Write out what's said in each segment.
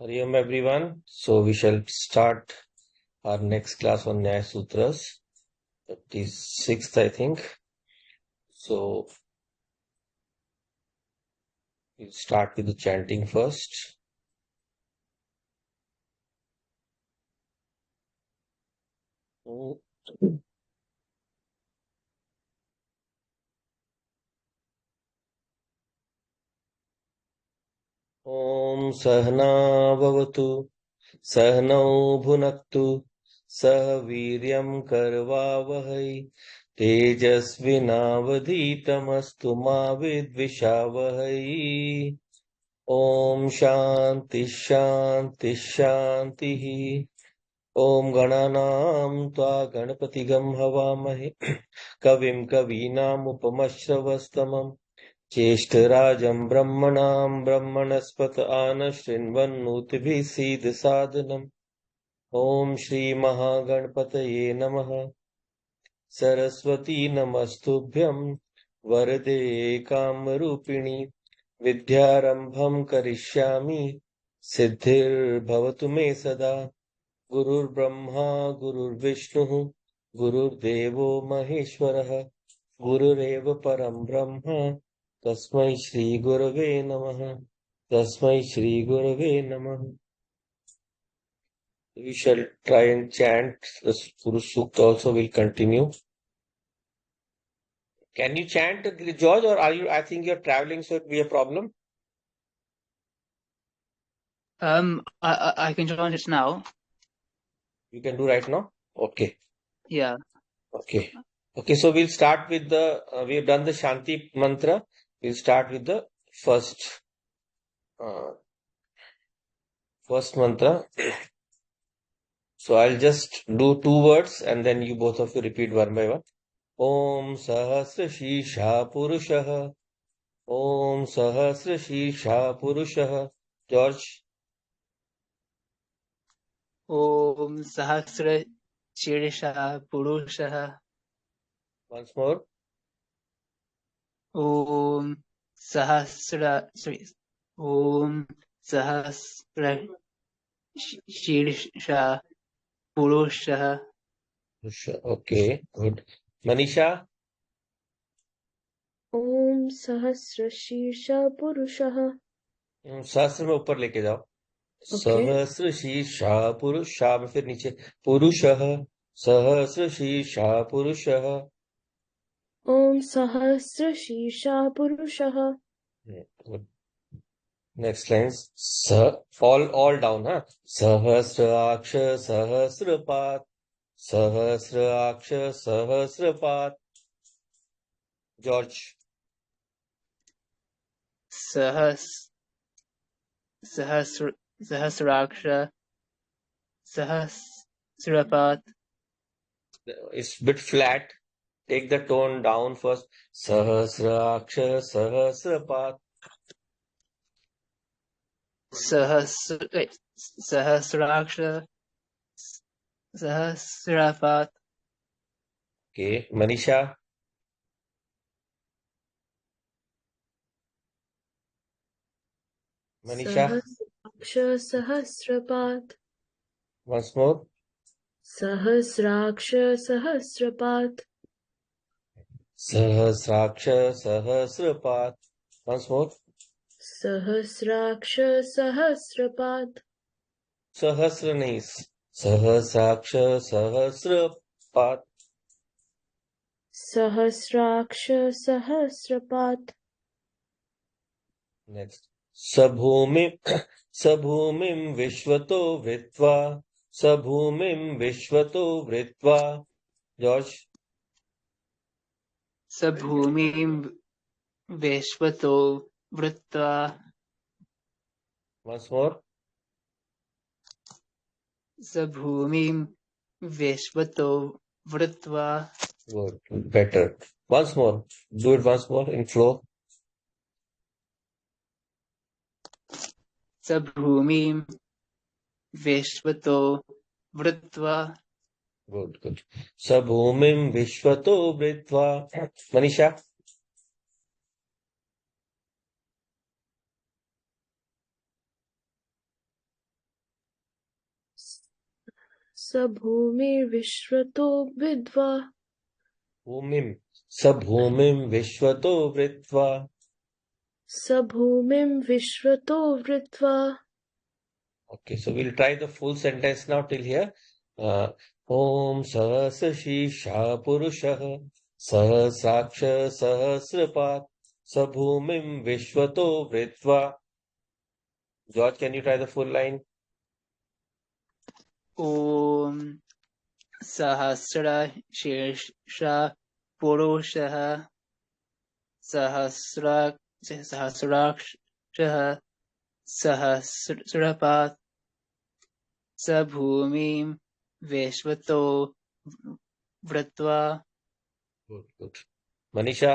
Hari Om everyone. So we shall start our next class on Nyaya Sutras, 36th, I think. So we'll start with the chanting first. Om Sahna Bhavatu Sahnau Bhunaktu Sah Viryam Karvavahai Tejasvinavadhitamastu Ma Vidvishavahai. Om Shanti Shanti Shanti. Om Gananam Tva Ganpatigam Havamahe Kavim Kavinamupamashravastamam Cheshtarajam Brahmanam Brahmanaspata Anashrinvannutibhi Siddha Sadhanam. Om Shri Mahaganpataye Namaha. Saraswati Namastubhyam Varade Kamarupini Vidyarambham Karishyami Siddhir Bhavatu Me Sada. Gurur Brahma Gurur Vishnu Gurur Devo Maheshwarah Gurureva Param Brahma Tasmai Shri Gurave Namaha. Tasmai Shri Gurave Namaha. We shall try and chant the Purush Sukta also will continue. Can you chant, George, or are you? I think you're traveling, so it will be a problem. I can join it now. You can do right now? Okay. Yeah. Okay. Okay, so we'll start with the, we have done the Shanti mantra. We'll start with the first mantra. So I'll just do 2 words and then you both of you repeat one by one. Om Sahasra Shisha Purushah. Om Sahasra Shisha Purushah. George. Om Sahasra Shirsha Purusha. Once more. Om Sahasra Shirsha Purusha. Okay, good. Manisha. ओम सहस्र शीर्ष पुरुषः सहस्र में ऊपर लेके जाओ. सहस्र शीर्षा पुरुषा में फिर नीचे पुरुषः. सहस्र शीर्षा पुरुषः. ओम सहस्र शीर्ष पुरुषः. Good. Next lines. All down, huh? Sahasraksha Sahasrapat. Sahasraksha Sahasrapat. George. Sahasraksha Sahasrapat. It's a bit flat. Take the tone down first. Sahasraksha Sahasrapat. Sahasraksha Sahasrapat. Okay, Manisha. Manisha. Sahasraksha सहस्रपात. Once more. Sahasraksha सहस्रपात. Sahasraksha Sahasrapat. Once more. Sahasraksha सहस्रपात. Sahasra nahi. Sahasraksha Sahasrapat. Sahasraksha सहस्रपात. Next. Sabhumim Vishwato Vritva. Sabhumim Vishwato Vritva. George. Sabhumim Veshvato Vritta. Once more. Sabhumim Veshvato Vritva. Good. Better. Once more. Do it once more in flow. Sabhumim Veshvato Vritva. Good. Sabhumim Vishwato Vritva. Manisha. स भूमिर्विश्वतो विद्वा भूमिं स भूमिं विश्वतो वृत्वा. स भूमिं विश्वतो वृत्वा. Okay, so we'll try the full sentence now till here. Om Sahasra Purushah Sahasraksha Sahasrapat Sabhumim Vishwato Vritva. George, can you try the full line? ॐ सहस्रशीर्ष पुरुषः सहस्राक्षः सहस्रपात् स भूमिं विश्वतो वृत्वा. Good, good. Manisha?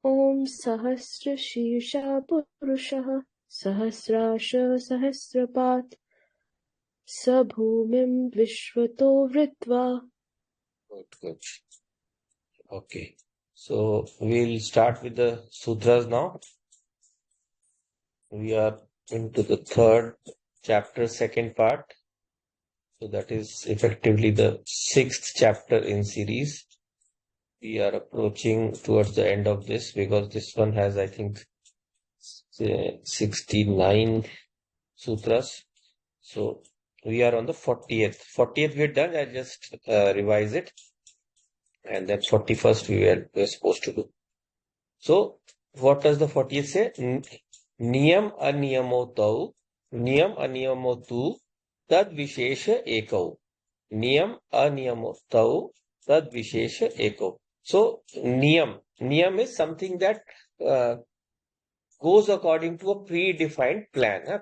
ॐ सहस्रशीर्षः पुरुषः सहस्राश सहस्रपात् स भूमिं विश्वतो वृत्वा. Good, good. Okay. So we'll start with the sutras now. We are into the third chapter, second part. So that is effectively the sixth chapter in series. We are approaching towards the end of this because this one has, I think, 69 sutras. So we are on the 40th. 40th we're done. I just revise it. And then 41st we were supposed to do. So what does the 40th say? Niyam aniyamo tau, niyam aniyamo tu, tad vishesha ekau. Niyam aniyamo tau, tad vishesha ekau. So niyam is something that goes according to a predefined plan,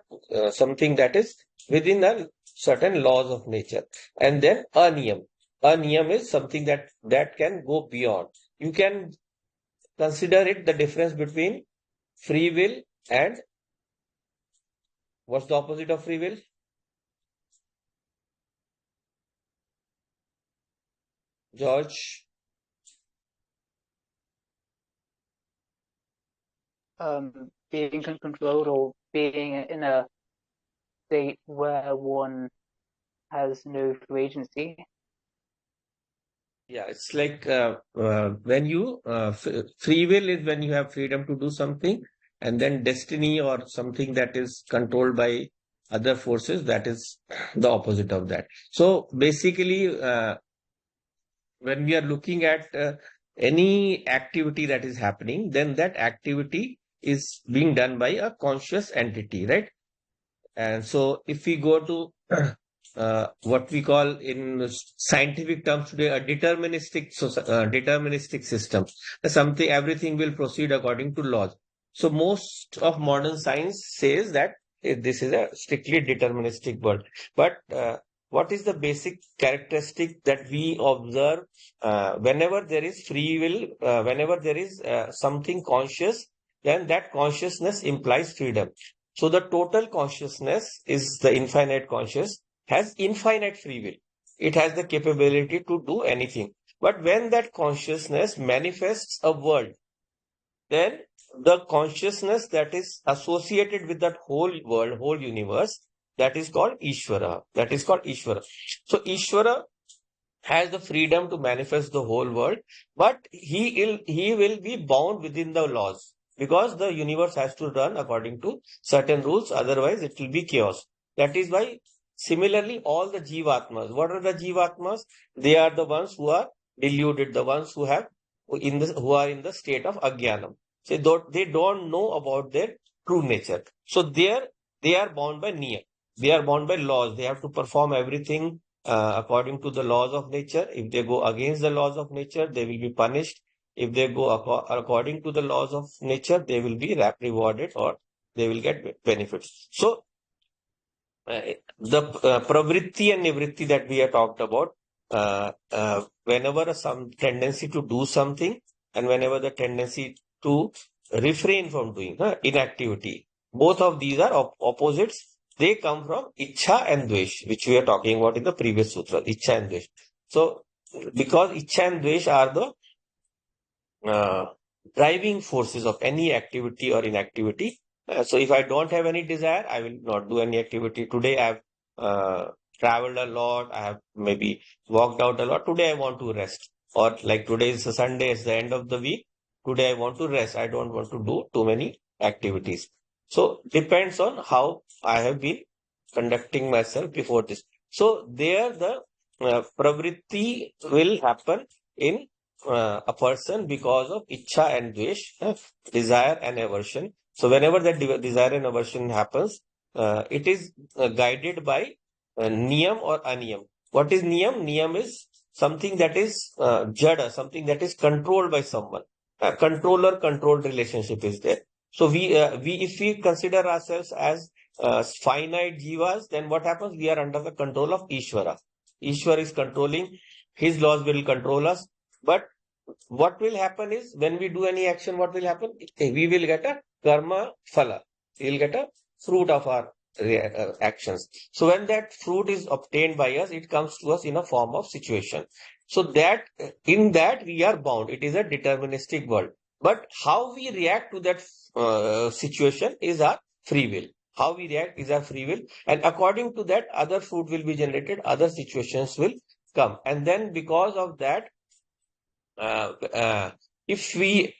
something that is within a certain laws of nature. And then aniyam is something that can go beyond. You can consider it the difference between free will and what's the opposite of free will? George? Being controlled or being in a state where one has no free agency. Yeah, it's like when you free will is when you have freedom to do something, and then destiny or something that is controlled by other forces, that is the opposite of that. So basically, when we are looking at any activity that is happening, then that activity is being done by a conscious entity, right? And so if we go to what we call in scientific terms today a deterministic system, something everything will proceed according to laws. So most of modern science says that this is a strictly deterministic world. But what is the basic characteristic that we observe whenever there is free will, whenever there is something conscious, then that consciousness implies freedom. So the total consciousness is the infinite conscious, has infinite free will. It has the capability to do anything. But when that consciousness manifests a world, then the consciousness that is associated with that whole world, whole universe, that is called Ishvara. That is called Ishvara. So Ishvara has the freedom to manifest the whole world, but he will be bound within the laws because the universe has to run according to certain rules. Otherwise, it will be chaos. That is why, similarly, all the jivatmas. What are the jivatmas? They are the ones who are deluded, the ones who are in the state of ajnanam. So they don't know about their true nature. So they are bound by niyam. They are bound by laws. They have to perform everything according to the laws of nature. If they go against the laws of nature, they will be punished. If they go according to the laws of nature, they will be rewarded or they will get benefits. So, the pravritti and nivritti that we have talked about, whenever some tendency to do something and whenever the tendency to refrain from doing inactivity, both of these are opposites. They come from Ichha and Dvesh, which we are talking about in the previous sutra, Ichha and Dvesh. So, because Ichha and Dvesh are the driving forces of any activity or inactivity, So if I don't have any desire, I will not do any activity. Today I have uh, traveled a lot. I have maybe walked out a lot. Today I want to rest. Or like today is a Sunday, it's the end of the week. Today I want to rest. I don't want to do too many activities. So depends on how I have been conducting myself before this. So there the pravritti will happen in a person because of ichha and dvesh, desire and aversion. So whenever that desire and aversion happens, it is guided by niyam or aniyam. What is niyam? Niyam is something that is jada, something that is controlled by someone. A controller-controlled relationship is there. So if we consider ourselves as finite jivas, then what happens? We are under the control of Ishvara. Ishvara is controlling. His laws will control us. But what will happen is when we do any action, what will happen? We will get a karma phala. We will get a fruit of our actions. So when that fruit is obtained by us, it comes to us in a form of situation. So that in that we are bound. It is a deterministic world. But how we react to that situation is our free will. How we react is our free will. And according to that, other fruit will be generated, other situations will come. And then because of that, uh, uh, if we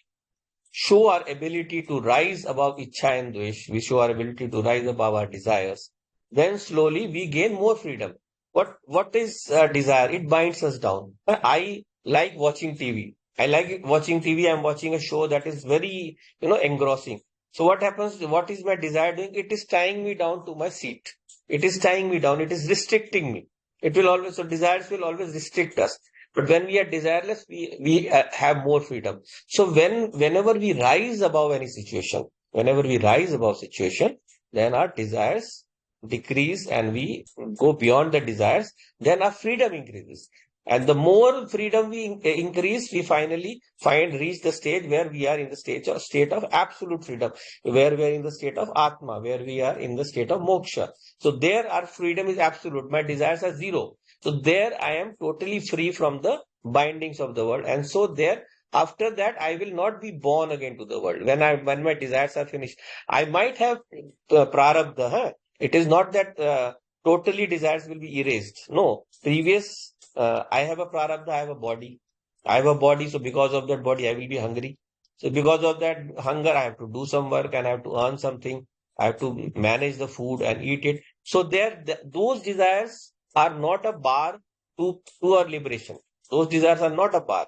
show our ability to rise above ichha and dvesh, we show our ability to rise above our desires, then slowly we gain more freedom. What is desire? It binds us down. I like watching TV. I like watching TV. I'm watching a show that is very, engrossing. So what happens? What is my desire doing? It is tying me down to my seat. It is tying me down. It is restricting me. It will always, so desires will always restrict us. But when we are desireless, we have more freedom. So whenever we rise above any situation, whenever we rise above situation, then our desires decrease and we go beyond the desires, then our freedom increases. And the more freedom we increase, we finally reach the stage where we are in the state of absolute freedom, where we are in the state of Atma, where we are in the state of moksha. So there our freedom is absolute. My desires are zero. So there I am totally free from the bindings of the world. And so there, after that, I will not be born again to the world. When my desires are finished, I might have prarabdha. Huh? It is not that totally desires will be erased. No, previous, I have a prarabdha, I have a body. I have a body, so because of that body, I will be hungry. So because of that hunger, I have to do some work and I have to earn something. I have to manage the food and eat it. So there, those desires are not a bar to our liberation. Those desires are not a bar.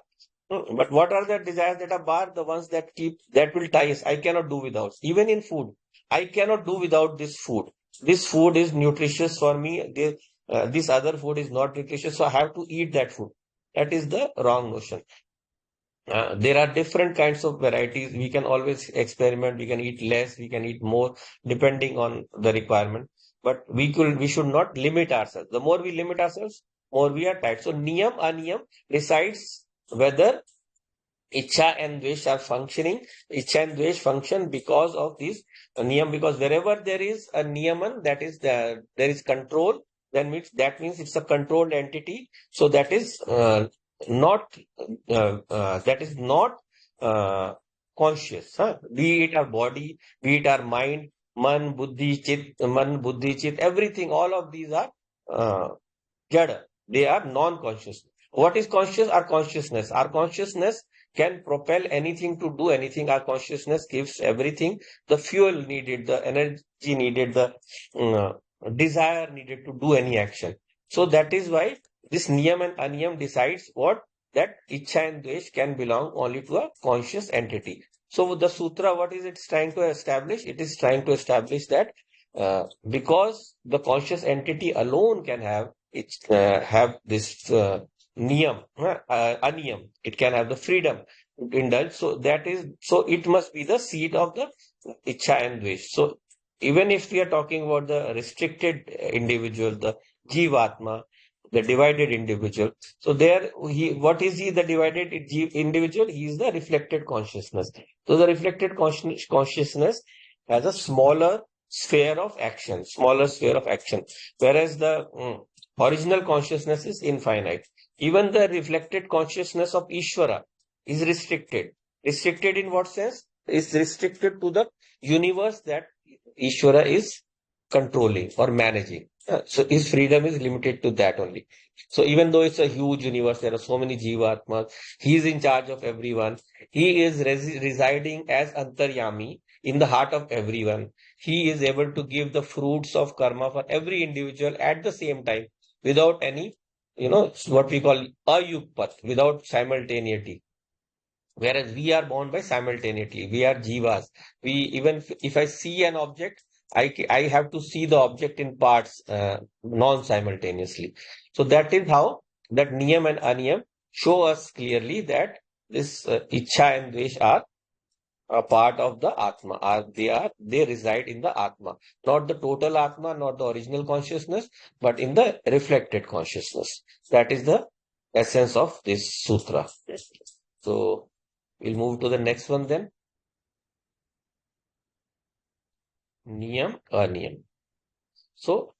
But what are the desires that are bar? The ones that will tie us. I cannot do without. Even in food, I cannot do without this food. This food is nutritious for me. This other food is not nutritious, so I have to eat that food. That is the wrong notion. There are different kinds of varieties. We can always experiment. We can eat less. We can eat more, depending on the requirement. But we should not limit ourselves. The more we limit ourselves, more we are tight. So niyam, aniyam decides whether Ichha and Dvesh are functioning. Ichha and Dvesh function because of this niyam. Because wherever there is a niyaman, there is control. That means it's a controlled entity. So not that is not conscious. Huh? Be it our body, be it our mind, man, buddhi, chit, everything. All of these are uh, jada. They are non-conscious. What is conscious? Our consciousness. Our consciousness can propel anything to do anything. Our consciousness gives everything the fuel needed, the energy needed, the uh, desire needed to do any action. So that is why this niyam and aniyam decides what that ichha and dvesh can belong only to a conscious entity. So the sutra, what is it trying to establish? It is trying to establish that because the conscious entity alone can have this niyam, aniyam. It can have the freedom to indulge. So it must be the seed of the ichha and dvesh. So even if we are talking about the restricted individual, the jivatma, the divided individual. So there, what is he? The divided individual. He is the reflected consciousness. So the reflected consciousness has a smaller sphere of action, whereas the original consciousness is infinite. Even the reflected consciousness of Ishvara is restricted. Restricted in what sense? is restricted to the universe that Ishvara is controlling or managing. So his freedom is limited to that only. So even though it's a huge universe, there are so many Jivatmas, he is in charge of everyone. He is residing as Antaryami in the heart of everyone. He is able to give the fruits of karma for every individual at the same time without any, what we call ayukpat, without simultaneity. Whereas we are bound by simultaneity. We are jivas. We even if I see an object, I have to see the object in parts non-simultaneously. So that is how that niyam and aniyam show us clearly that this ichha and dvesh are a part of the Atma. They reside in the Atma. Not the total Atma, not the original consciousness, but in the reflected consciousness. That is the essence of this sutra. So we'll move to the next one then. Niyam, aniyam. So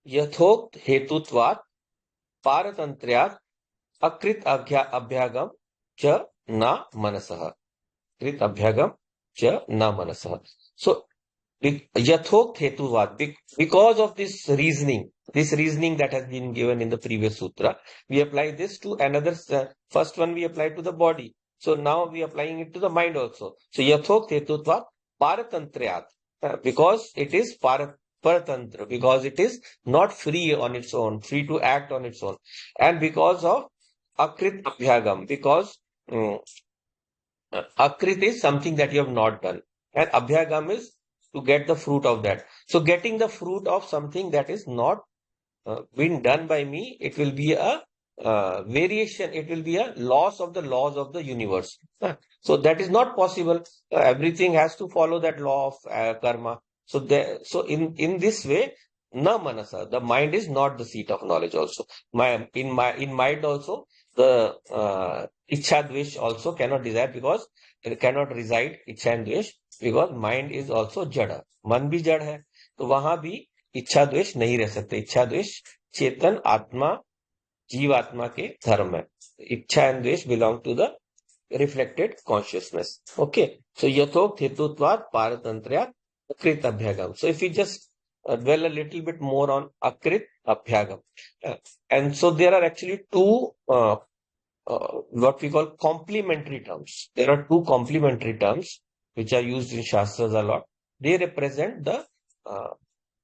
yathokt hetutvat paratantriyat akrit abhyagam cha na manasah. Krit abhyagam cha na manasah. So Yathok Hetuvad, because of this reasoning that has been given in the previous sutra, we apply this to another, first one we applied to the body. So now we are applying it to the mind also. So Yathok Hetutvad Paratantriyat, because it is Paratantra, because it is not free on its own, free to act on its own. And because of Akrit Abhyagam, because Akrit is something that you have not done. And Abhyagam is to get the fruit of that. So getting the fruit of something that is not been done by me, it will be a variation. It will be a loss of the laws of the universe. So that is not possible. Everything has to follow that law of karma. So in this way, na manasa, the mind is not the seat of knowledge. Also, in mind also the ichha dvesh also cannot desire because it cannot reside ichha and dvesh because mind is also jada. मन भी जड़ है तो वहां भी इच्छा द्वेष नहीं रह सकते इच्छा द्वेष चेतन आत्मा जीवात्मा के धर्म है इच्छा एंड द्वेष belong to the reflected consciousness. Okay, so yathok hetutvat paratantrya akrit abhyagam. So if we just dwell a little bit more on akrit abhyagam, and so there are actually two what we call complementary terms. There are two complementary terms which are used in shastras a lot. They represent the uh,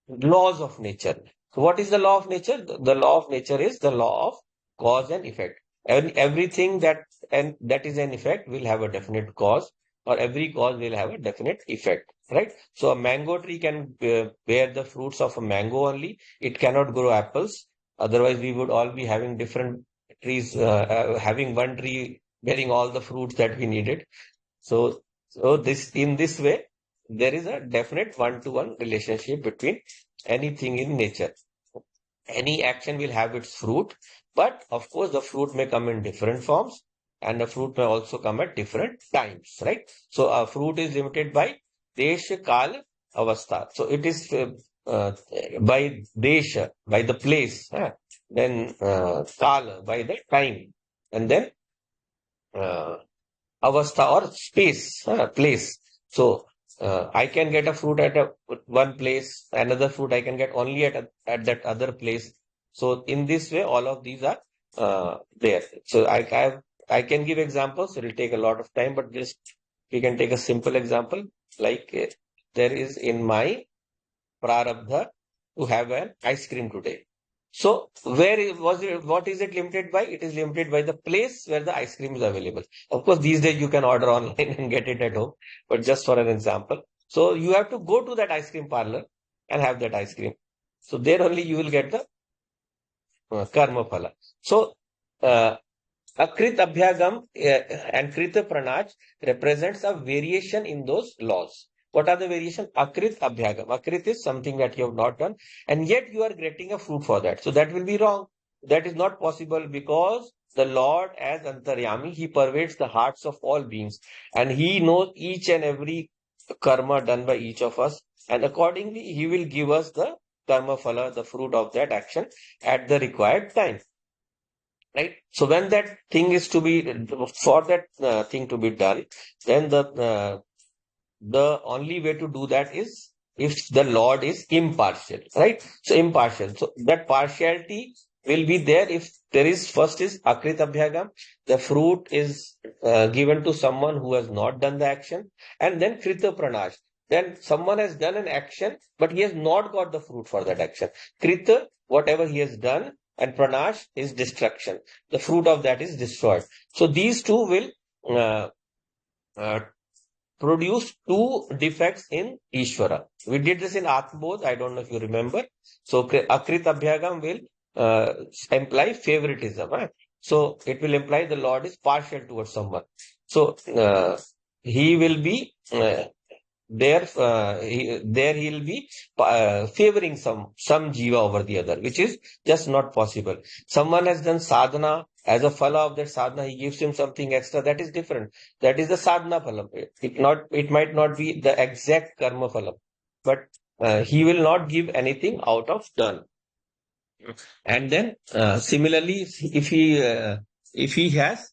laws of nature. So what is the law of nature? The law of nature is the law of cause and effect. And everything that is an effect will have a definite cause, or every cause will have a definite effect, right? So a mango tree can bear the fruits of a mango only. It cannot grow apples. Otherwise, we would all be having different trees, having one tree bearing all the fruits that we needed. So this in this way, there is a definite one-to-one relationship between anything in nature. Any action will have its fruit, but of course, the fruit may come in different forms, and the fruit may also come at different times, right? So a fruit is limited by desha, kal, avastha. So it is by desha, by the place, then kal, by the time, and then uh, avastha or space, place. So I can get a fruit at one place, another fruit I can get only at that other place. So in this way, all of these are there. So I can give examples. It will take a lot of time, but just we can take a simple example. Like there is in my prarabdha to have an ice cream today. So what is it limited by? It is limited by the place where the ice cream is available. Of course, these days you can order online and get it at home, but just for an example. So you have to go to that ice cream parlor and have that ice cream. So there only you will get the karma phala. So Akrit Abhyagam and Krita Pranaj represents a variation in those laws. What are the variation? Akrit Abhyagam. Akrit is something that you have not done, and yet you are getting a fruit for that. So that will be wrong. That is not possible because the Lord, as Antaryami, He pervades the hearts of all beings, and He knows each and every karma done by each of us, and accordingly, He will give us the karma phala, the fruit of that action, at the required time. right? So when that thing is to be, for that thing to be done, then the only way to do that is if the Lord is impartial, right? So impartial. So that partiality will be there if there is, first is Akrit Abhyagam, the fruit is given to someone who has not done the action, and then Krita Pranash. Then someone has done an action, but he has not got the fruit for that action. Krita, whatever he has done, and Pranash is destruction. The fruit of that is destroyed. So these two will uh, uh, produce two defects in Ishvara. We did this in Atmabodh. I don't know if you remember. So Akrit Abhyagam will imply favoritism. Huh? So it will imply the Lord is partial towards someone. So he will be there he'll be favoring some jiva over the other, which is just not possible. Someone has done sadhana, as a phala of that sadhana he gives him something extra, that is different. That is the sadhana phalam. It might not be the exact karma phalam, but he will not give anything out of done. And then similarly, if he has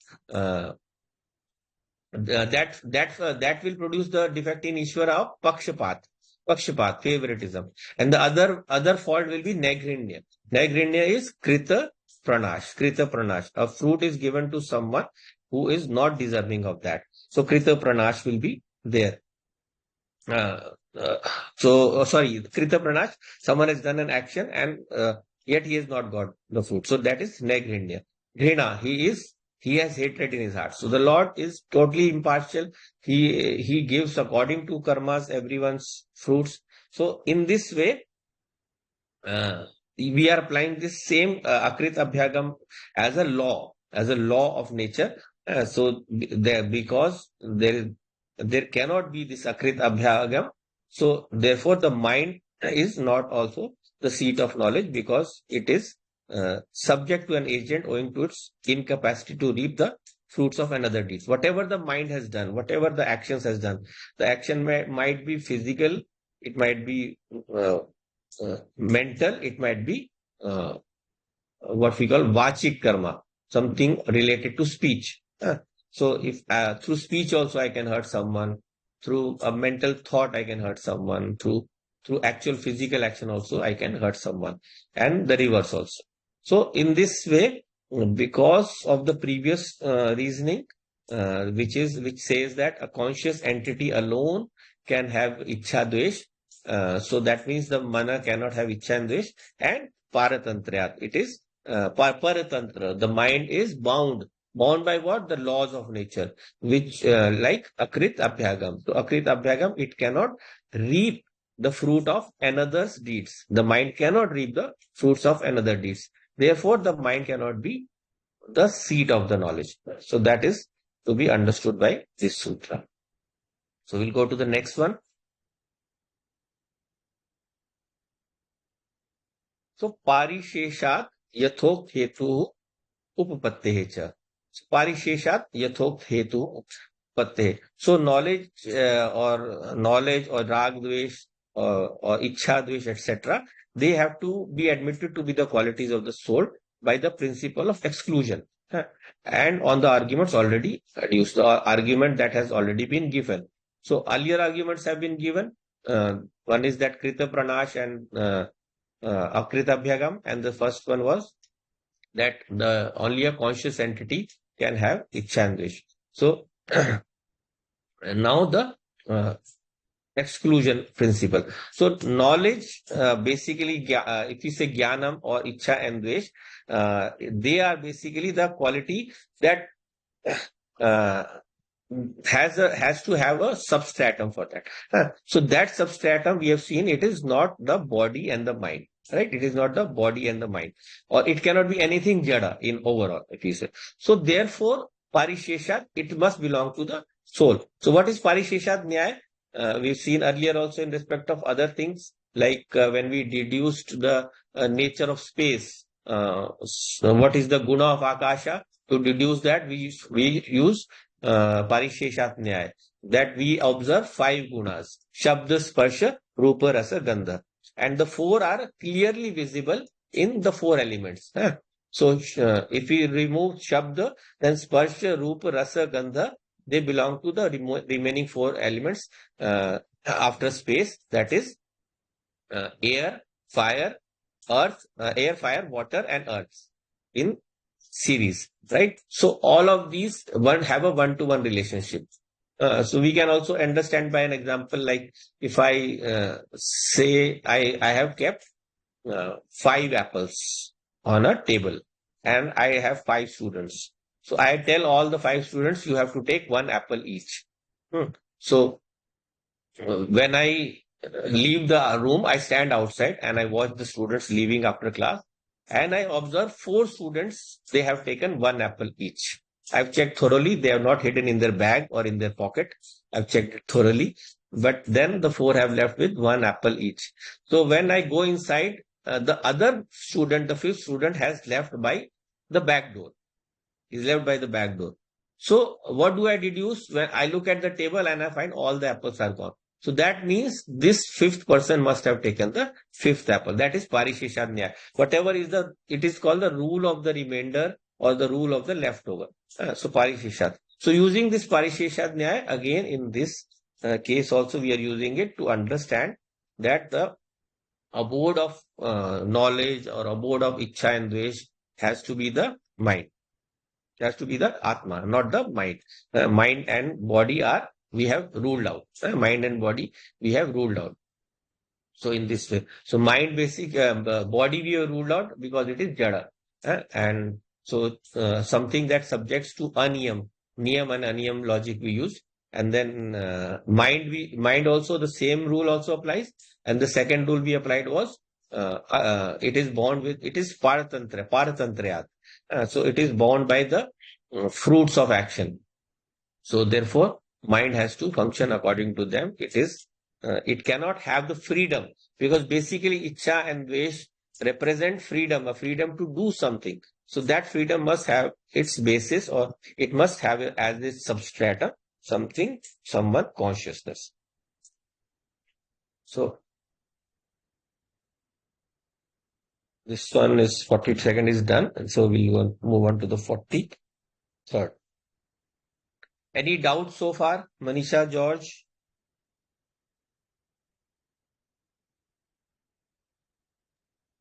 that will produce the defect in Ishvara of pakshapat, favoritism, and the other fault will be naigrhinya. Naigrhinya is krita pranash. A fruit is given to someone who is not deserving of that. So krita pranash will be there. Uh, uh, sorry, Krita Pranash, someone has done an action and yet he has not got the fruit. So that is Naigrhinya. Grhina, he has hatred in his heart. So the Lord is totally impartial. He gives according to karmas everyone's fruits. So in this way, uh, we are applying this same Akrit Abhyagam as a law of nature. Because there cannot be this Akrit Abhyagam. So therefore, the mind is not also the seat of knowledge because it is subject to an agent owing to its incapacity to reap the fruits of another deeds. Whatever the mind has done, whatever the actions has done, the action might be physical, it might be mental, it might be what we call vachik karma, something related to speech. So if through speech also I can hurt someone, through a mental thought I can hurt someone, through actual physical action also I can hurt someone, and the reverse also. So in this way, because of the previous reasoning, which says that a conscious entity alone can have ichha dvesh, so that means the mana cannot have ichha and dvesh, and paratantrayat. It is paratantra. The mind is bound. Bound by what? The laws of nature, which like Akrit Abhyagam. So Akrit Abhyagam, it cannot reap the fruit of another's deeds. The mind cannot reap the fruits of another deeds. Therefore, the mind cannot be the seat of the knowledge. So that is to be understood by this sutra. So we'll go to the next one. So parisheshat yathok hetu उपपत्ते च. पारिशेषात यथोक्त हेतु उपपत्ते. So knowledge or rag dvesh or ichha dvesh, etc., they have to be admitted to be the qualities of the soul by the principle of exclusion. And on the arguments already adduced, the argument that has already been given. So earlier arguments have been given. One is that Krita Pranash and Akrita Bhyagam, and the first one was that the only a conscious entity can have ichha and dvesh. So now the exclusion principle. So knowledge, basically, if you say jnanam or ichha and dvesh, they are basically the quality that uh, has to have a substratum for that. So that substratum we have seen, it is not the body and the mind. Right? It is not the body and the mind. Or it cannot be anything jada in overall, if you say. So therefore, parisheshat, it must belong to the soul. So what is parisheshat nyaya? We've seen earlier also in respect of other things, like when we deduced the nature of space. So what is the guna of akasha? To deduce that, we use parisheshat nyaya, that we observe five gunas: shabda, sparsha, rupa, rasa, gandha, and the four are clearly visible in the four elements. So if we remove Shabda, then Sparsha, Rupa, Rasa, Gandha, they belong to the remaining four elements after space, that is air, fire, earth, air, fire, water, and earth in series, right? So all of these have a one-to-one relationship. So we can also understand by an example, like if I say I have kept 5 apples on a table and I have 5 students. So I tell all the 5 students, you have to take 1 apple each. So when I leave the room, I stand outside and I watch the students leaving after class. And I observe 4 students, they have taken 1 apple each. I've checked thoroughly. They have not hidden in their bag or in their pocket. I've checked it thoroughly. But then the 4 have left with 1 apple each. So when I go inside, the other student, the 5th student, has left by the back door. Is left by the back door. So what do I deduce? When I look at the table and I find all the apples are gone. So that means this 5th person must have taken the 5th apple. That is Parisheshad Nyaya. Whatever is it is called the rule of the remainder or the rule of the leftover. So Parisheshad. So using this Parisheshad Nyaya, again in this case also we are using it to understand that the abode of knowledge or abode of Ichcha and Dvesh has to be the mind. Has to be the Atma, not the mind. Mind and body we have ruled out. Mind and body, we have ruled out. So in this way, so mind body we have ruled out because it is jada. And so something that subjects to aniyam, niyam and aniyam logic we use. And then mind also the same rule also applies. And the second rule we applied was it is paratantrayat. So it is bound by the fruits of action. So therefore, mind has to function according to them. It cannot have the freedom because basically Ichcha and Dvesh represent freedom, a freedom to do something. So that freedom must have its basis, or it must have as its substrata someone consciousness. So this one is 42nd is done, and so we'll move on to the 43rd. Any doubts so far, Manisha, George?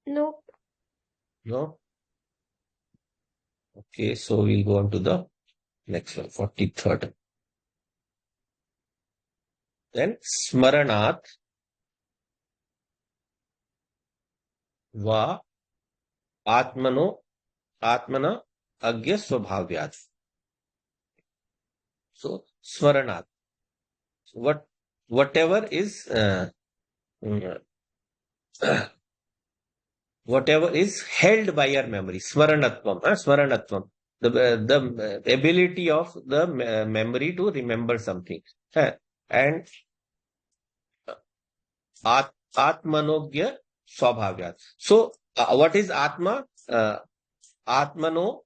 Nope. No? Okay, so we'll go on to the next one, 43rd. Then Smaranat va Atmana Agya Swabhavyat. So Smaranat. Whatever is whatever is held by your memory, Smaranatvam, the ability of the memory to remember something, and Atmanogya Swabhavyat. So what is Atma? Atmano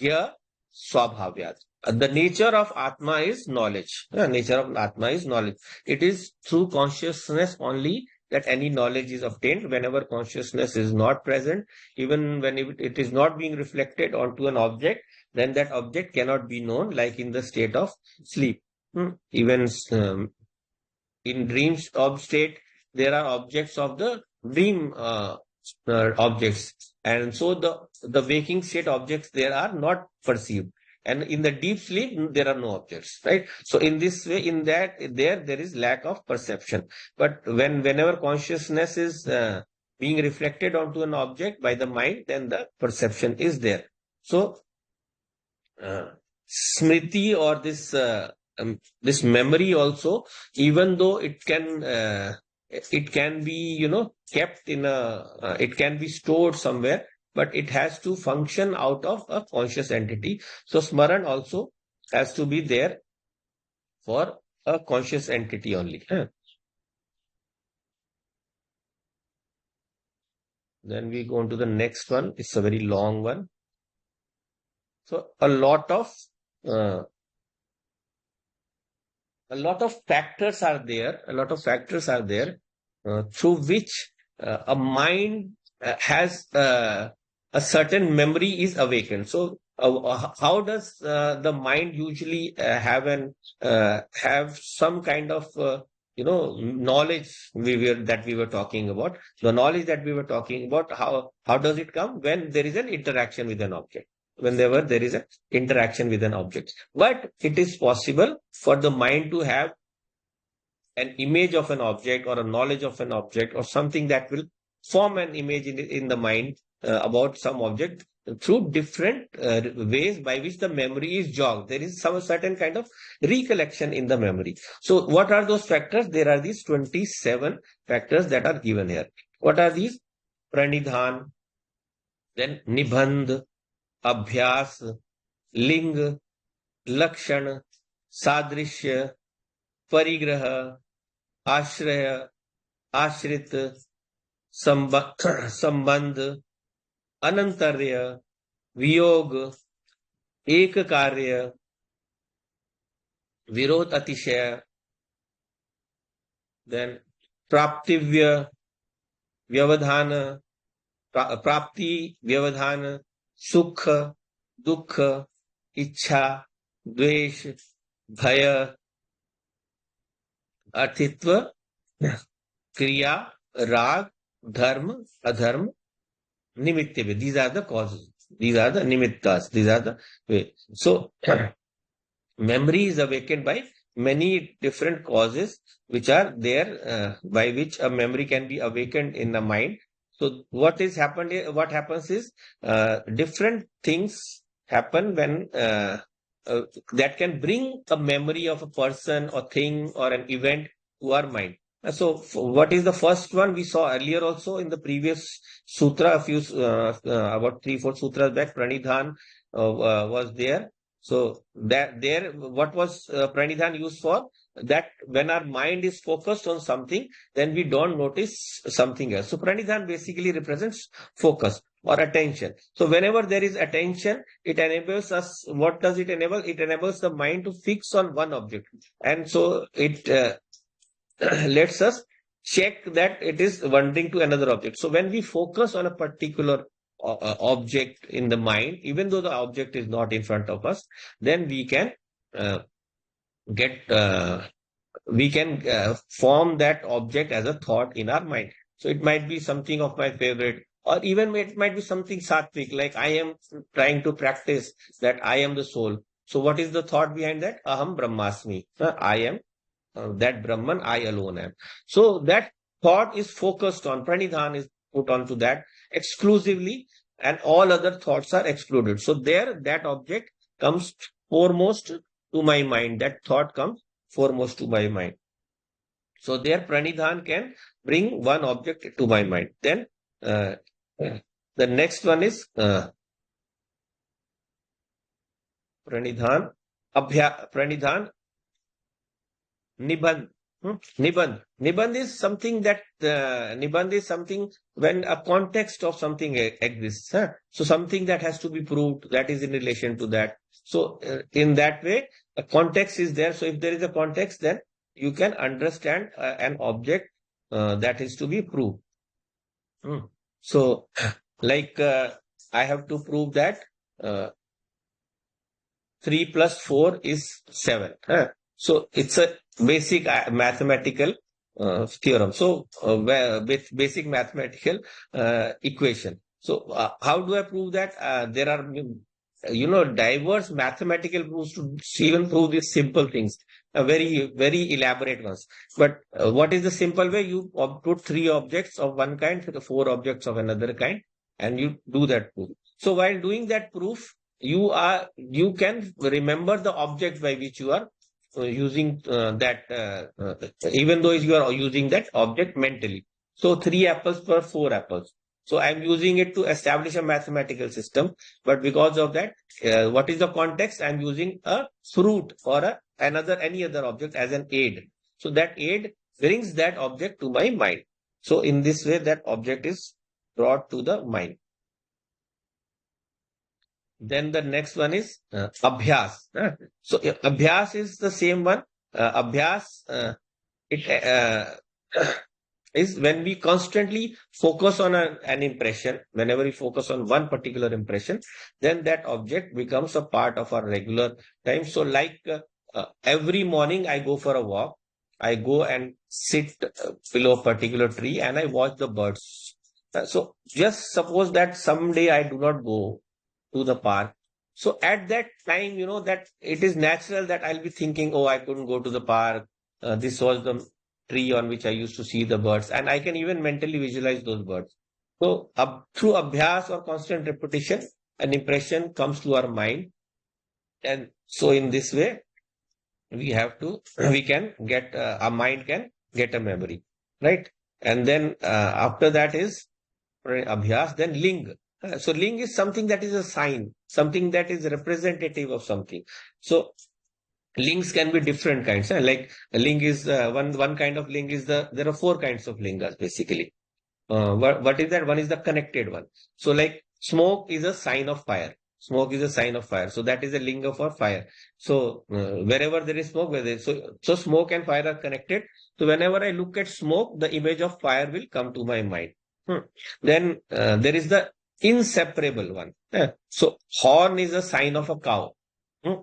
Gya Swabhavyat. The nature of Atma is knowledge. Nature of Atma is knowledge. It is through consciousness only that any knowledge is obtained. Whenever consciousness is not present, even when it is not being reflected onto an object, then that object cannot be known, like in the state of sleep. Even in dreams of state, there are objects of the dream objects. And so the waking state objects there are not perceived. And in the deep sleep, there are no objects, right? So in this way, there is lack of perception. But whenever consciousness is being reflected onto an object by the mind, then the perception is there. So smriti, or this memory also, even though it can be kept it can be stored somewhere, but it has to function out of a conscious entity. So smaran also has to be there for a conscious entity only. Then we go on to the next one. It's a very long one. So a lot of factors are there. Through which a mind has a certain memory is awakened. So, how does the mind usually have some kind of knowledge that we were talking about? The knowledge that we were talking about, how does it come? When there is an interaction with an object. Whenever there is an interaction with an object. But it is possible for the mind to have an image of an object or a knowledge of an object or something that will form an image in the mind about some object through different ways by which the memory is jogged. There is some certain kind of recollection in the memory. So what are those factors? There are these 27 factors that are given here. What are these? Pranidhan, then Nibandh, Abhyas, Ling, Lakshan, Sadrishya, Parigraha, आश्रय, आश्रित, संबंध, अनंतर्य, वियोग, एक कार्य, विरोध अतिशय, then प्राप्तिव्य, व्यवधान, प्राप्ति, व्यवधान, सुख, दुख, इच्छा, द्वेष, भय, अर्थित्व, क्रिया, राग, dharma, adharma, nimittya. These are the causes. These are the nimittas. These are the way. So, memory is awakened by many different causes which are there by which a memory can be awakened in the mind. So, what happens is different things happen when that can bring a memory of a person or thing or an event to our mind. So, what is the first one we saw earlier also in the previous sutra, a few about 3-4 sutras back? Pranidhan was there. So that there, what was pranidhan used for? That when our mind is focused on something, then we don't notice something else. So pranidhan basically represents focus or attention. So whenever there is attention, it enables us. What does it enable? It enables the mind to fix on one object, and so it lets us check that it is wandering to another object. So when we focus on a particular object in the mind, even though the object is not in front of us, then we can get we can form that object as a thought in our mind. So it might be something of my favorite, or even it might be something sattvic, like I am trying to practice that I am the soul. So what is the thought behind that? Aham Brahmasmi. I am that Brahman, I alone am. So that thought is focused on, pranidhan is put onto that exclusively, and all other thoughts are excluded. So there, that object comes foremost to my mind. That thought comes foremost to my mind. So there, pranidhan can bring one object to my mind. Then the next one is pranidhan, pranidhan, Nibandh. Nibandh. Nibandh is something that Nibandh is something when a context of something exists. So something that has to be proved, that is in relation to that. So in that way, a context is there. So if there is a context, then you can understand an object that is to be proved. So like I have to prove that 3 plus 4 is 7. So it's a basic mathematical theorem. So with basic mathematical equation. So how do I prove that? There are diverse mathematical proofs to even prove these simple things, very very elaborate ones. But what is the simple way? You put 3 objects of one kind, 4 objects of another kind, and you do that proof. So while doing that proof, you can remember the object by which you are using even though you are using that object mentally. So 3 apples per 4 apples. So I'm using it to establish a mathematical system, but because of that, what is the context? I'm using a fruit or any other object as an aid. So that aid brings that object to my mind. So in this way, that object is brought to the mind. Then the next one is abhyas. So abhyas is the same one. Abhyas, is when we constantly focus on an impression. Whenever we focus on one particular impression, then that object becomes a part of our regular time. So like every morning I go for a walk, I go and sit below a particular tree and I watch the birds. So just suppose that someday I do not go to the park. So at that time, that it is natural that I'll be thinking, oh, I couldn't go to the park. This was the tree on which I used to see the birds, and I can even mentally visualize those birds. So through abhyas or constant repetition, an impression comes to our mind, and so in this way, we can get our mind can get a memory, right? And then after that is abhyas, then ling. So ling is something that is a sign, something that is representative of something. So links can be different kinds. Like a ling is one kind of ling is there are four kinds of lingas basically. What is that? One is the connected one. So like smoke is a sign of fire. Smoke is a sign of fire. So that is a linga for fire. So wherever there is smoke, so smoke and fire are connected. So whenever I look at smoke, the image of fire will come to my mind. Then there is the inseparable one. So horn is a sign of a cow. Hmm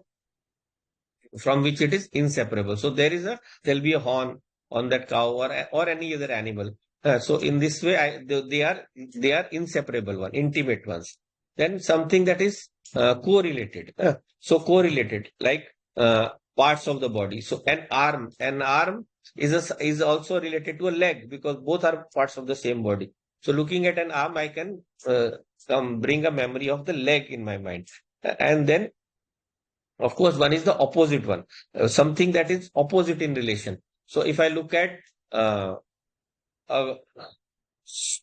from which it is inseparable. So there'll be a horn on that cow or any other animal. So in this way, they are inseparable one, intimate ones. Then something that is correlated. So correlated, like parts of the body. So an arm is also related to a leg because both are parts of the same body. So looking at an arm, I can bring a memory of the leg in my mind. And then of course, one is the opposite one, something that is opposite in relation. So if I look at uh, uh,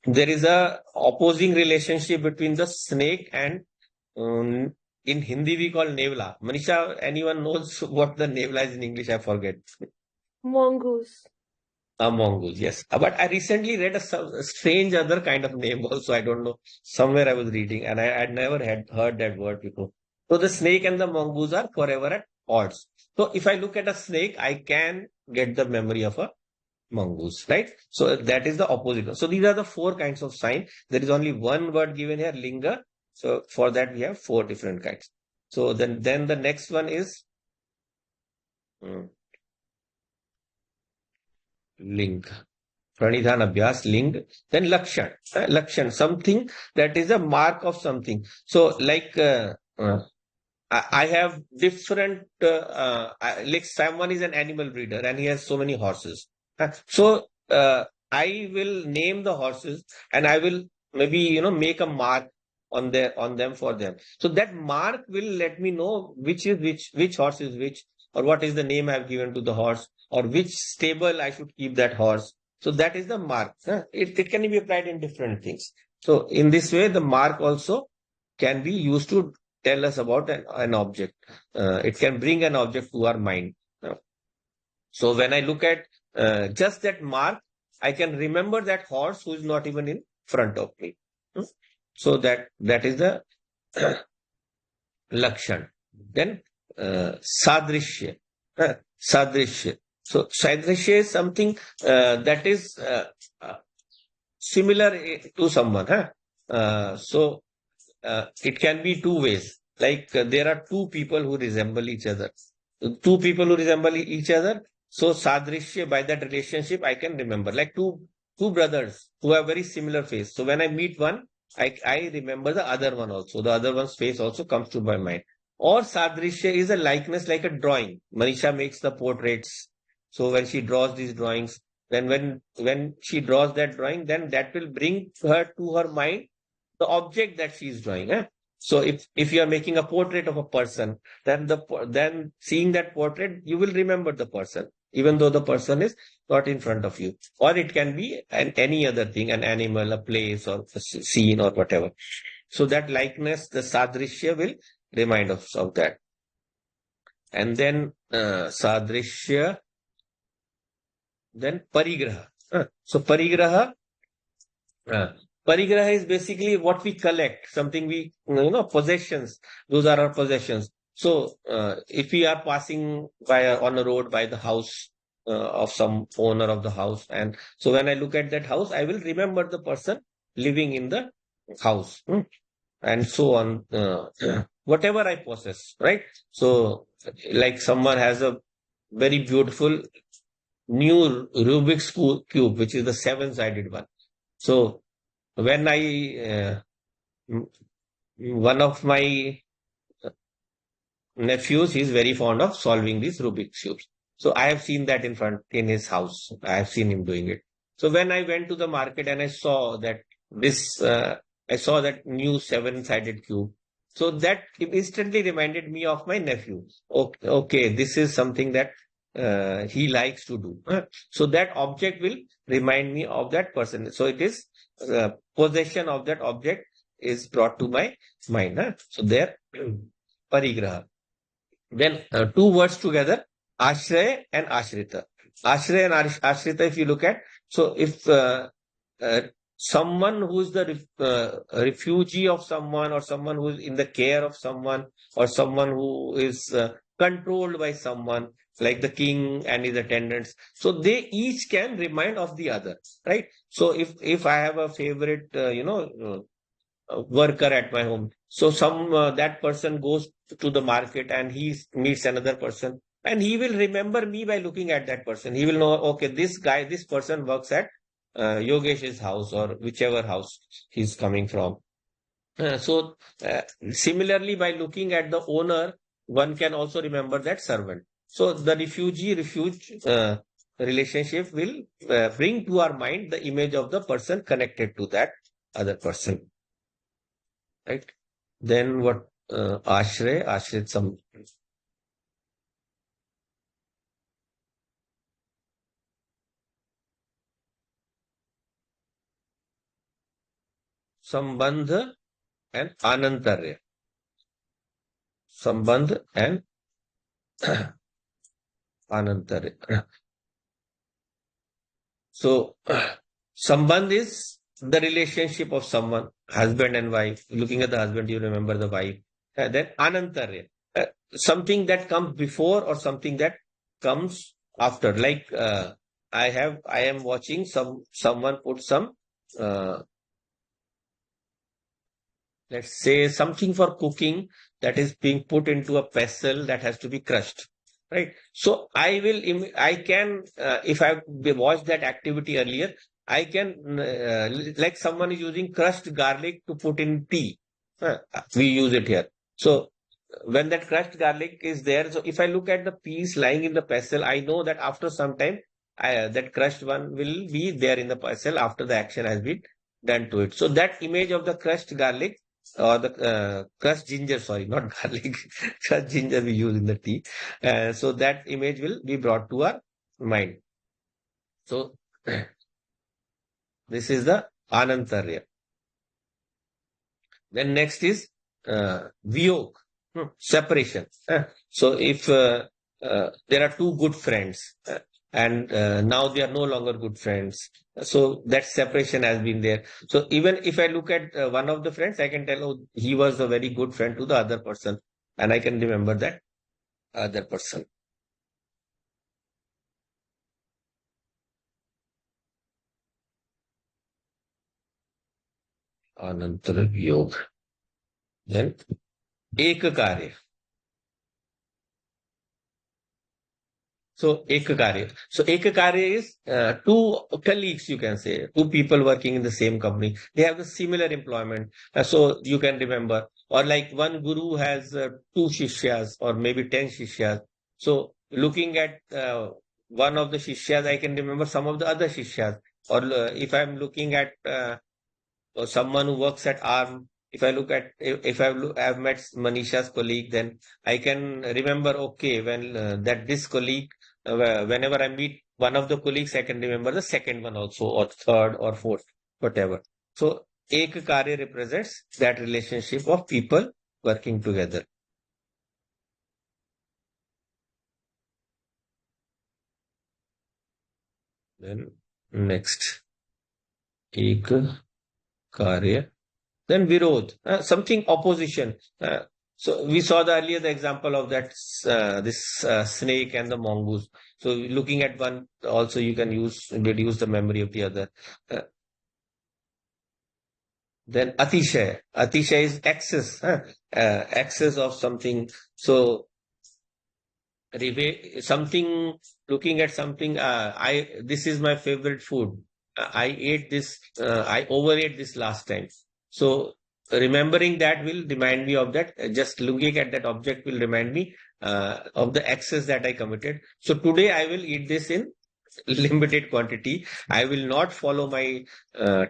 there is a opposing relationship between the snake and um, in Hindi we call nevla. Manisha, anyone knows what the nevla is in English? I forget. Mongoose. A mongoose, yes. But I recently read a strange other kind of name also. I don't know. Somewhere I was reading and I had never had heard that word before. So the snake and the mongoose are forever at odds. So if I look at a snake, I can get the memory of a mongoose, right? So that is the opposite one. So these are the four kinds of sign. There is only one word given here, linga. So for that we have four different kinds. So then the next one is mm, linga. Pranidhan Abhyas, Ling, then Lakshan. Lakshan, something that is a mark of something. So, like, I have different, like, someone is an animal breeder and he has so many horses. So, I will name the horses and I will maybe, make a mark on them for them. So that mark will let me know which horse is which, or what is the name I've given to the horse, or which stable I should keep that horse. So that is the mark. It can be applied in different things. So in this way, the mark also can be used to tell us about an object. It can bring an object to our mind. So when I look at just that mark, I can remember that horse who is not even in front of me. Hmm? So that is the lakshan. Then sadrishya. Sadrishya. So sadrishya is something that is similar to someone. So it can be two ways. Like there are two people who resemble each other. Two people who resemble each other. So sadrishya, by that relationship, I can remember. Like two brothers who have very similar face. So when I meet one, I remember the other one also. The other one's face also comes to my mind. Or sadrishya is a likeness like a drawing. Manisha makes the portraits. So when she draws these drawings, then when she draws that drawing, then that will bring her to her mind the object that she is drawing. So if you are making a portrait of a person, then seeing that portrait, you will remember the person, even though the person is not in front of you. Or it can be any other thing, an animal, a place, or a scene, or whatever. So that likeness, the sadrishya, will remind us of that. And then sadrishya, then parigraha. So uh, parigraha is basically what we collect, something we, possessions. Those are our possessions. So if we are passing on a road by the house of some owner of the house. And so when I look at that house, I will remember the person living in the house. And so on, whatever I possess, right? So, like someone has a very beautiful new Rubik's cube, which is the seven-sided one. So, when m- one of my nephews, he's very fond of solving these Rubik's cubes. So I have seen that in his house. I have seen him doing it. So when I went to the market and I saw that this, I saw that new seven-sided cube. So that instantly reminded me of my nephew. Okay, okay, this is something that he likes to do. So that object will remind me of that person. So it is possession of that object is brought to my mind. So there, parigraha. Then two words together, ashraya and ashrita. Ashraya and ashrita, if you look at, so if uh, someone who is the refugee of someone, or someone who is in the care of someone, or someone who is controlled by someone, like the king and his attendants, so they each can remind of the other, right? So if I have a favorite, worker at my home. So some that person goes to the market and he meets another person, and he will remember me by looking at that person. He will know, okay, this guy, this person works at Yogesh's house, or whichever house he's coming from. So similarly, by looking at the owner, one can also remember that servant. So the refuge relationship will bring to our mind the image of the person connected to that other person, right? Then what? Ashrit, sambandh and anantarya. Sambandh and anantarya. So, sambandh is the relationship of someone, husband and wife. Looking at the husband, you remember the wife. Then anantarya, something that comes before or something that comes after. Like I am watching someone put some, uh, let's say something for cooking, that is being put into a vessel that has to be crushed, right? So I can, if I've watched that activity earlier, I can, like someone is using crushed garlic to put in tea. We use it here. So when that crushed garlic is there, so if I look at the piece lying in the vessel, I know that after some time, that crushed one will be there in the vessel after the action has been done to it. So that image of the crushed garlic, or the crushed ginger, sorry, not garlic, crushed ginger we use in the tea. So that image will be brought to our mind. So this is the Anantarya. Then next is Viyog, separation. So if there are two good friends, and now they are no longer good friends, so that separation has been there. So even if I look at one of the friends, I can tell, oh, he was a very good friend to the other person, and I can remember that other person. Anantara Viyog. Then Ekakarya. So Ekakarya. So Ekakarya is two colleagues, you can say, two people working in the same company. They have the similar employment. So you can remember. Or like one guru has two shishyas, or maybe 10 shishyas. So looking at one of the shishyas, I can remember some of the other shishyas. Or if I'm looking at or someone who works at ARM, if I look at, if I've met Manisha's colleague, then I can remember, okay, when that this colleague, whenever I meet one of the colleagues, I can remember the second one also, or third or fourth, whatever. So, Ek Karya represents that relationship of people working together. Then next, Ek Karya. Then Virod, something opposition. So we saw the earlier the example of that this snake and the mongoose. So looking at one, also you can reduce the memory of the other. Uh, then atishay. Atishay is excess, excess of something. So something, looking at something, I this is my favorite food. I ate this, I overate this last time. So remembering that will remind me of that. Just looking at that object will remind me of the excess that I committed. So today I will eat this in limited quantity. I will not follow my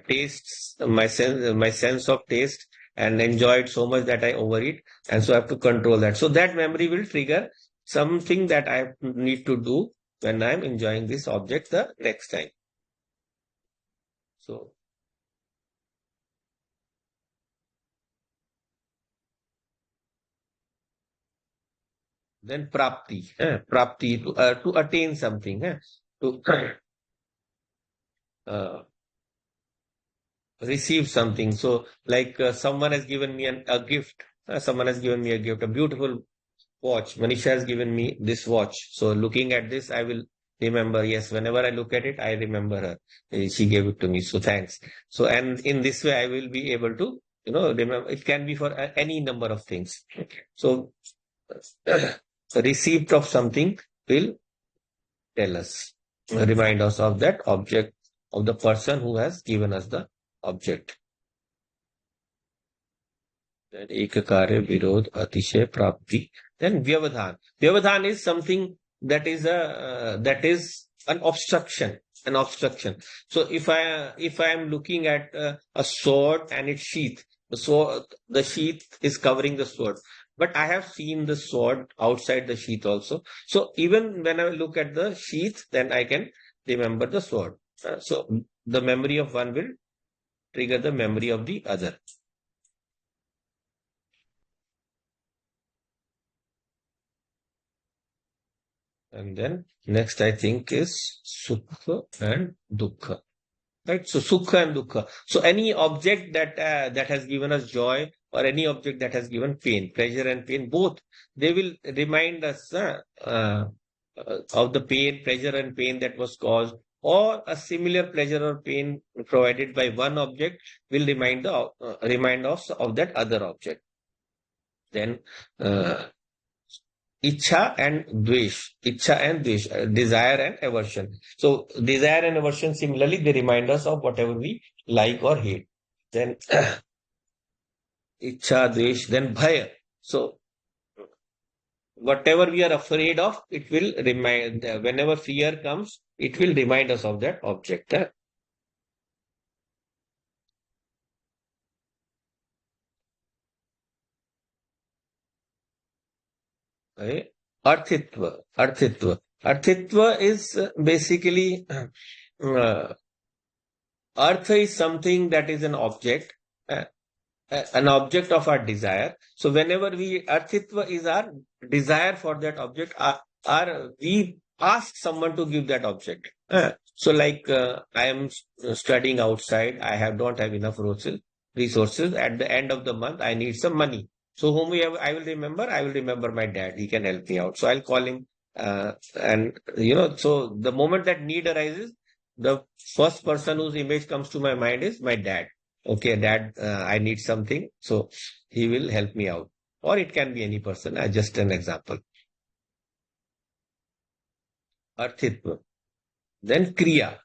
tastes, my sense of taste, and enjoy it so much that I overeat. And so I have to control that. So that memory will trigger something that I need to do when I'm enjoying this object the next time. So then prapti to attain something, to uh, receive something. So like someone has given me a gift. Someone has given me a gift, a beautiful watch. Manisha has given me this watch. So looking at this, I will remember. Yes, whenever I look at it, I remember her. She gave it to me. So thanks. So, and in this way, I will be able to, remember. It can be for any number of things. So receipt of something will tell us, remind us of that object, of the person who has given us the object. Then Ekakarya, Virod, Atishay, Prapti. Then Vyavadhan. Vyavadhan is something that is an obstruction. An obstruction. So if I am looking at a sword and its sheath, the sheath is covering the sword. But I have seen the sword outside the sheath also. So even when I look at the sheath, then I can remember the sword. So the memory of one will trigger the memory of the other. And then next I think is Sukha and Dukkha. Right? So Sukha and Dukkha. So any object that has given us joy, or any object that has given pain, pleasure and pain, both, they will remind us of the pain, pleasure and pain that was caused, or a similar pleasure or pain provided by one object will remind us of that other object. Then Ichha and Dvesh, desire and aversion. So desire and aversion, similarly, they remind us of whatever we like or hate. Then Ichha, Dvesh, then Bhaya. So whatever we are afraid of, it will remind, whenever fear comes, it will remind us of that object. Okay. Arthitva is basically Artha is something that is an object. Uh, an object of our desire. So whenever Arthitva is our desire for that object, we ask someone to give that object. So like I am studying outside, don't have enough resources. At the end of the month, I need some money. So I will remember? I will remember my dad. He can help me out. So I'll call him. So the moment that need arises, the first person whose image comes to my mind is my dad. Okay, dad, I need something. So he will help me out. Or it can be any person, just an example. Arthitva. Then Kriya.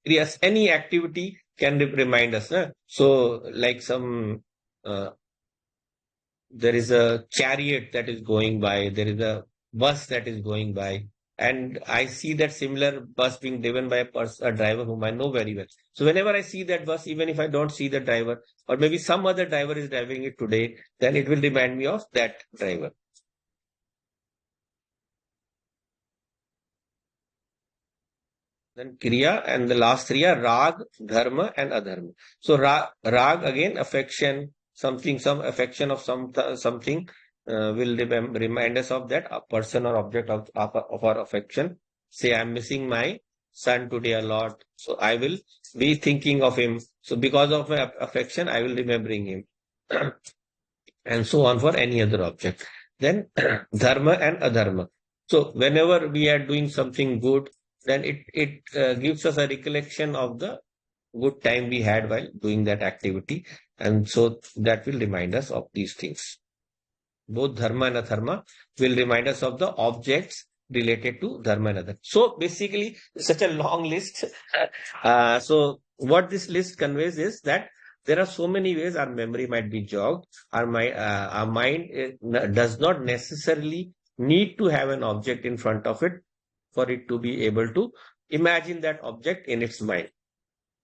Kriyas, any activity can remind us. So like there is a chariot that is going by, there is a bus that is going by, and I see that similar bus being driven by a driver whom I know very well. So whenever I see that bus, even if I don't see the driver, or maybe some other driver is driving it today, then it will remind me of that driver. Then Kriya, and the last three are Rag, Dharma, and Adharma. So Rag again, affection, some affection of something will remind us of that a person or object of our affection. Say I'm missing my son today a lot, so I will be thinking of him. So because of my affection, I will remembering him. and so on for any other object. Then dharma and adharma. So whenever we are doing something good, then it gives us a recollection of the good time we had while doing that activity, and so that will remind us of these things. Both dharma and adharma will remind us of the objects related to dharma and adharma. So basically, such a long list. So what this list conveys is that there are so many ways our memory might be jogged. Our mind does not necessarily need to have an object in front of it for it to be able to imagine that object in its mind.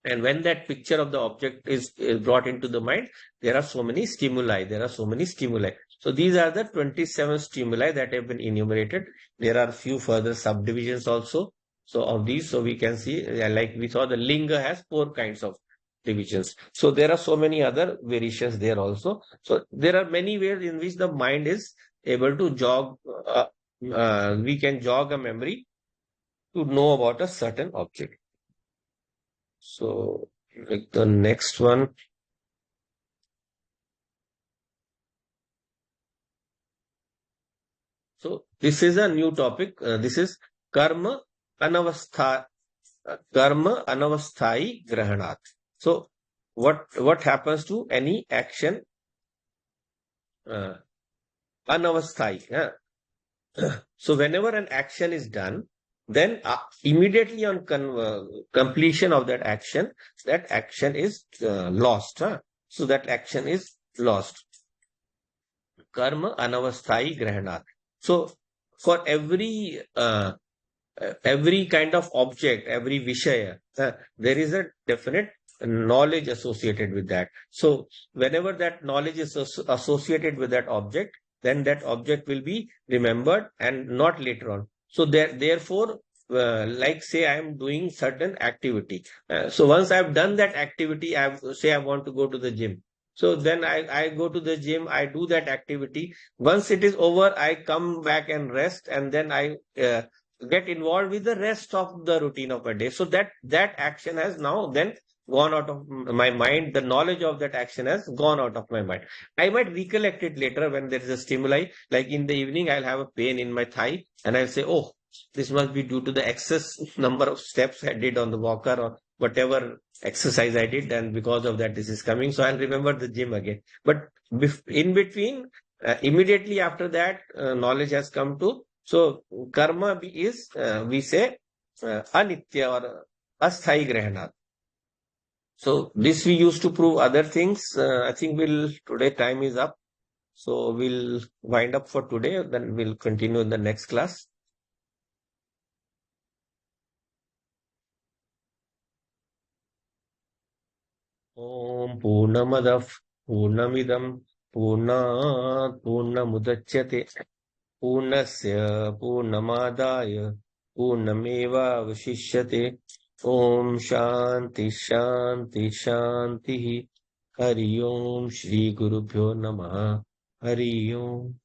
And when that picture of the object is brought into the mind, there are so many stimuli. There are so many stimuli. So these are the 27 stimuli that have been enumerated. There are few further subdivisions also. So of these, so we can see, like we saw, the linga has 4 kinds of divisions. So there are so many other variations there also. So there are many ways in which the mind is able to jog. We can jog a memory to know about a certain object. So, like the next one. So, this is a new topic. This is karma anavastha, karma anavasthai grahanat. So, what happens to any action uh, anavasthai? So, whenever an action is done, then immediately on completion of that action is lost. So, that action is lost. Karma anavasthai grahanat. So for every kind of object, every vishaya, there is a definite knowledge associated with that. So whenever that knowledge is associated with that object, then that object will be remembered and not later on. So therefore, like say I am doing certain activity. So once I have done that activity, say I want to go to the gym. So then I go to the gym, I do that activity. Once it is over, I come back and rest, and then I get involved with the rest of the routine of a day. So that action has now then gone out of my mind. The knowledge of that action has gone out of my mind. I might recollect it later when there is a stimuli. Like in the evening, I'll have a pain in my thigh, and I'll say, "Oh, this must be due to the excess number of steps I did on the walker or whatever exercise I did, and because of that, this is coming." So I'll remember the gym again. But in between, immediately after that, knowledge has come to. So karma is, we say, anitya or asthai grahana. So this we used to prove other things. I think today time is up. So we'll wind up for today. Then we'll continue in the next class. Om Purnamadah Purnamidam Purnat Purnamudachyate Purnasya Purnamadaya Purnameva Vashishyate. Om Shanti Shanti Shanti. Hari Om Shri Guru Bhyo Namaha. Hari Om.